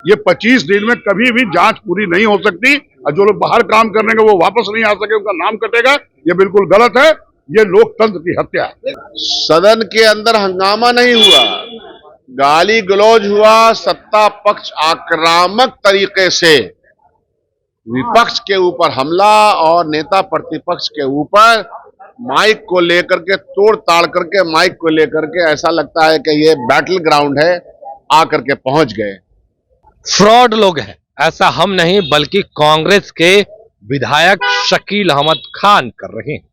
ये 25 दिन में कभी भी जांच पूरी नहीं हो सकती और जो लोग बाहर काम करने के वो वापस नहीं आ सके, उनका नाम कटेगा। ये बिल्कुल गलत है। ये लोकतंत्र की हत्या है। सदन के अंदर हंगामा नहीं हुआ, गाली गलौज हुआ। सत्ता पक्ष आक्रामक तरीके से विपक्ष के ऊपर हमला और नेता प्रतिपक्ष के ऊपर माइक को लेकर के तोड़ ताड़ करके, माइक को लेकर के ऐसा लगता है कि ये बैटल ग्राउंड है, आकर के पहुंच गए। फ्रॉड लोग हैं, ऐसा हम नहीं बल्कि कांग्रेस के विधायक शकील अहमद खान कर रहे हैं।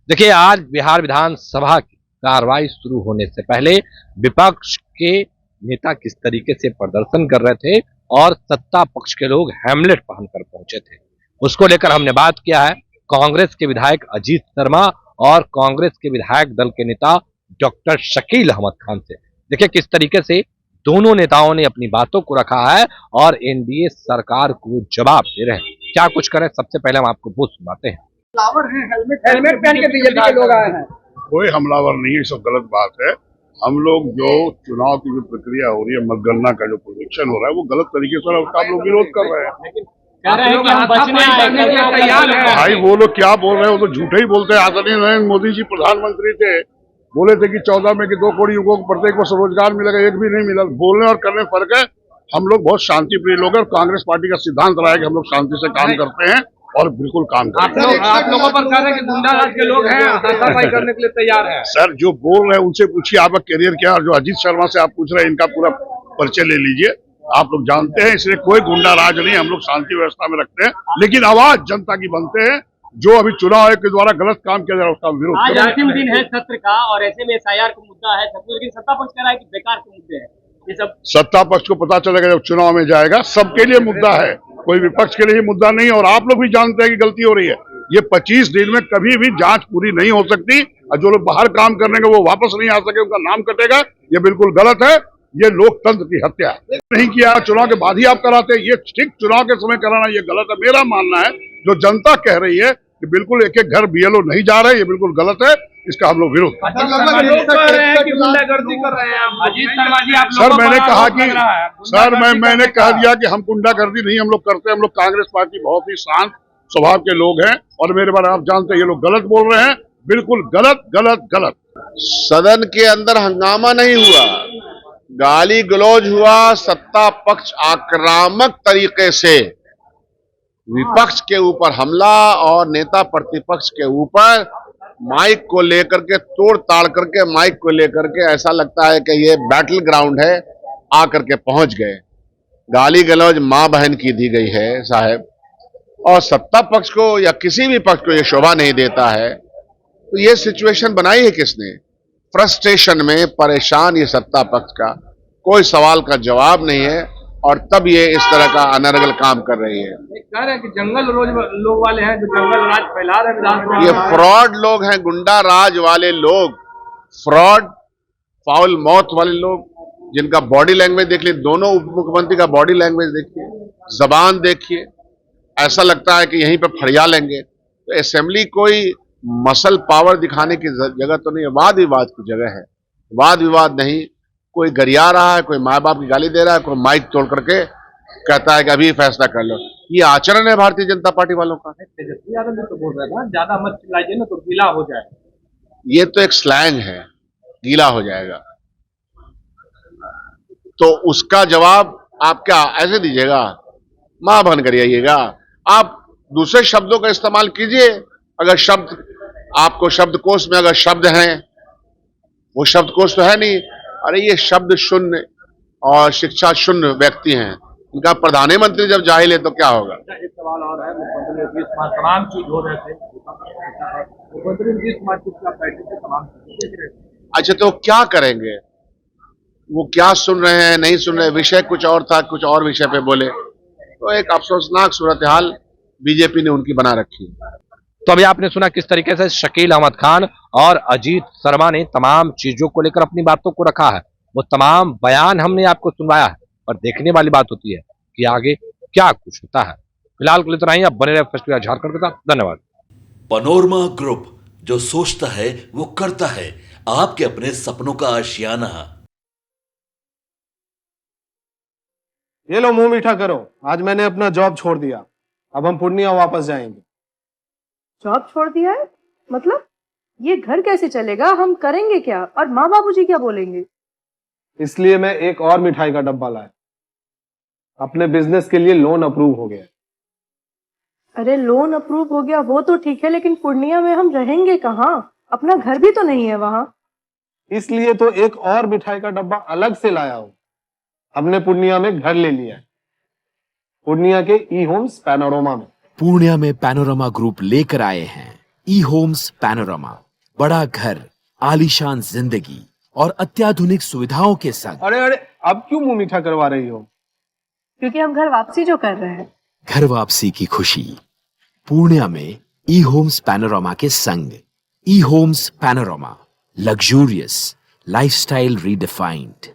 देखिए, आज बिहार विधानसभा की कार्रवाई शुरू होने से पहले विपक्ष के नेता किस तरीके से प्रदर्शन कर रहे थे और सत्ता पक्ष के लोग हेमलेट पहनकर पहुंचे थे, उसको लेकर हमने बात किया है कांग्रेस के विधायक अजीत शर्मा और कांग्रेस के विधायक दल के नेता डॉक्टर शकील अहमद खान से। देखिए किस तरीके से दोनों नेताओं ने अपनी बातों को रखा है और एनडीए सरकार को जवाब दे रहे हैं। क्या कुछ करें, सबसे पहले हम आपको वो सुनाते हैं। हमलावर हैं, हेलमेट पहन के बीजेपी के लोग आए हैं। कोई हमलावर नहीं है, सब गलत बात है। हम लोग जो चुनाव की जो प्रक्रिया हो रही है, मतगणना का जो प्रोजेक्शन हो रहा है, वो गलत तरीके से उसका हम लोग विरोध कर रहे हैं। भाई वो लोग क्या बोल रहे हैं, वो तो झूठे ही बोलते हैं। आदरणीय नरेंद्र मोदी जी प्रधानमंत्री थे, बोले थे कि 14 में कि 2 करोड़ युवकों को प्रत्येक वर्ष रोजगार मिलेगा, एक भी नहीं मिला। बोलने और करने में फर्क है। हम लोग बहुत शांति प्रिय लोग हैं। कांग्रेस पार्टी का सिद्धांत रहा है कि हम लोग शांति से काम करते हैं और बिल्कुल काम करते हैं। आप लोगों पर कह रहे हैं कि गुंडाराज के लोग हैं, हाथापाई करने के लिए तैयार है। सर जो बोल रहे हैं उनसे पूछिए आपका करियर क्या है, और जो अजीत शर्मा से आप पूछ रहे हैं इनका पूरा परिचय ले लीजिए। आप लोग जानते हैं, इसलिए कोई गुंडा राज नहीं, हम लोग शांति व्यवस्था में रखते हैं, लेकिन आवाज जनता की बनते हैं। जो अभी चुनाव आयोग के द्वारा गलत काम किया जा रहा है उसका विरोध। आज अंतिम दिन है सत्र का और ऐसे में एसआईआर का मुद्दा है, लेकिन सत्ता पक्ष कह रहा है कि बेकार के मुद्दे हैं ये सब। सत्ता पक्ष को पता चलेगा जब चुनाव में जाएगा। सबके लिए मुद्दा है, कोई विपक्ष के लिए मुद्दा नहीं। और आप लोग भी जानते हैं कि गलती हो रही है। ये 25 दिन में कभी भी जांच पूरी नहीं हो सकती और जो लोग बाहर काम करने के वो वापस नहीं आ सके, उनका नाम कटेगा। ये बिल्कुल गलत है। ये लोकतंत्र की हत्या है। नहीं किया, चुनाव के बाद ही आप कराते, ये ठीक चुनाव के समय कराना ये गलत है। मेरा मानना है जो जनता कह रही है कि बिल्कुल एक एक घर बीएलओ नहीं जा रहे, ये बिल्कुल गलत है। इसका हम लोग विरोध करते हैं। सर मैंने कहा कि सर मैंने कह दिया कि हम गुंडागर्दी नहीं हम लोग करते। हम लोग कांग्रेस पार्टी बहुत ही शांत स्वभाव के लोग हैं और मेरे बारे में आप जानते हैं ये लोग गलत बोल रहे हैं। बिल्कुल गलत गलत गलत। सदन के अंदर हंगामा नहीं हुआ, गाली गलौज हुआ। सत्ता पक्ष आक्रामक तरीके से विपक्ष के ऊपर हमला और नेता प्रतिपक्ष के ऊपर माइक को लेकर के तोड़ ताड़ करके, माइक को लेकर के ऐसा लगता है कि ये बैटल ग्राउंड है, आकर के पहुंच गए। गाली गलौज मां बहन की दी गई है साहब, और सत्ता पक्ष को या किसी भी पक्ष को ये शोभा नहीं देता है। तो ये सिचुएशन बनाई है किसने? फ्रस्ट्रेशन में परेशान ये सत्ता पक्ष का कोई सवाल का जवाब नहीं है और तब ये इस तरह का अनर्गल काम कर रही है। कह रहे हैं कि जंगल रोज लोग वाले हैं जो जंगल राज फैला रहे हैं विधानसभा। ये फ्रॉड लोग हैं, गुंडा राज वाले लोग, फ्रॉड फाउल मौत वाले लोग, जिनका बॉडी लैंग्वेज देख लीजिए। दोनों उप मुख्यमंत्री का बॉडी लैंग्वेज देखिए, जबान देखिए, ऐसा लगता है कि यहीं पे फड़िया लेंगे। तो असेंबली कोई मसल पावर दिखाने की जगह तो नहीं है, वाद विवाद की जगह है। वाद विवाद नहीं, कोई गरिया रहा है, कोई माँ बाप की गाली दे रहा है, कोई माइक तोड़ करके कहता है कि अभी फैसला कर लो। ये आचरण है भारतीय जनता पार्टी वालों का। तेजस्वी यादव भी तो बोल रहा था ज्यादा मत चिल्लाइए ना तो गीला हो जाए। ये तो एक स्लैंग है, गीला हो जाएगा। तो उसका जवाब आप क्या ऐसे दीजिएगा, मां बहन कर आइएगा? आप दूसरे शब्दों का इस्तेमाल कीजिए। अगर शब्द आपको शब्दकोश में अगर शब्द हैं, वो शब्दकोश तो है नहीं। अरे ये शब्द शून्य और शिक्षा शून्य व्यक्ति हैं, इनका प्रधानमंत्री जब जाहिल है तो क्या होगा? एक सवाल और है, मुख्यमंत्री नीतीश कुमार तमाम चीज हो रहे थे, मुख्यमंत्री नीतीश कुमार तमाम चीज। अच्छा तो क्या करेंगे? वो क्या सुन रहे हैं, नहीं सुन रहे? विषय कुछ और था, कुछ और विषय पे बोले, तो एक अफसोसनाक सूरत हाल बीजेपी ने उनकी बना रखी। तो अभी आपने सुना किस तरीके से शकील अहमद खान और अजीत शर्मा ने तमाम चीजों को लेकर अपनी बातों को रखा है। वो तमाम बयान हमने आपको सुनवाया है और देखने वाली बात होती है कि आगे क्या कुछ होता है। फिलहाल के लिए इतना ही, अब बने रहे फेस्टिवल झारखंड के साथ। धन्यवाद। पनोरमा ग्रुप, जो सोचता है वो करता है। आपके अपने सपनों का आशियाना। ये लो मुंह मीठा करो, आज मैंने अपना जॉब छोड़ दिया, अब हम पूर्णिया वापस जाएंगे। जॉब छोड़ दिया है? मतलब ये घर कैसे चलेगा? हम करेंगे क्या? और माँ बाबूजी क्या बोलेंगे? इसलिए मैं एक और मिठाई का डब्बा लाया। अपने बिजनेस के लिए लोन अप्रूव हो गया। अरे लोन अप्रूव हो गया वो तो ठीक है, लेकिन पूर्णिया में हम रहेंगे कहाँ? अपना घर भी तो नहीं है वहां। इसलिए तो एक और मिठाई का डब्बा अलग से लाया हूं। हमने पूर्णिया में घर ले लिया है, पूर्णिया के ई होम्स पैनोरमा में। पूर्णिया में पैनोरमा ग्रुप लेकर आए हैं ई होम्स पैनोरमा। बड़ा घर, आलीशान जिंदगी और अत्याधुनिक सुविधाओं के संग। अरे अरे, अब क्यों मुंह मीठा करवा रही हो? क्योंकि हम घर वापसी जो कर रहे हैं। घर वापसी की खुशी पूर्णिया में ई होम्स पैनोरमा के संग। E homes panorama, luxurious lifestyle redefined.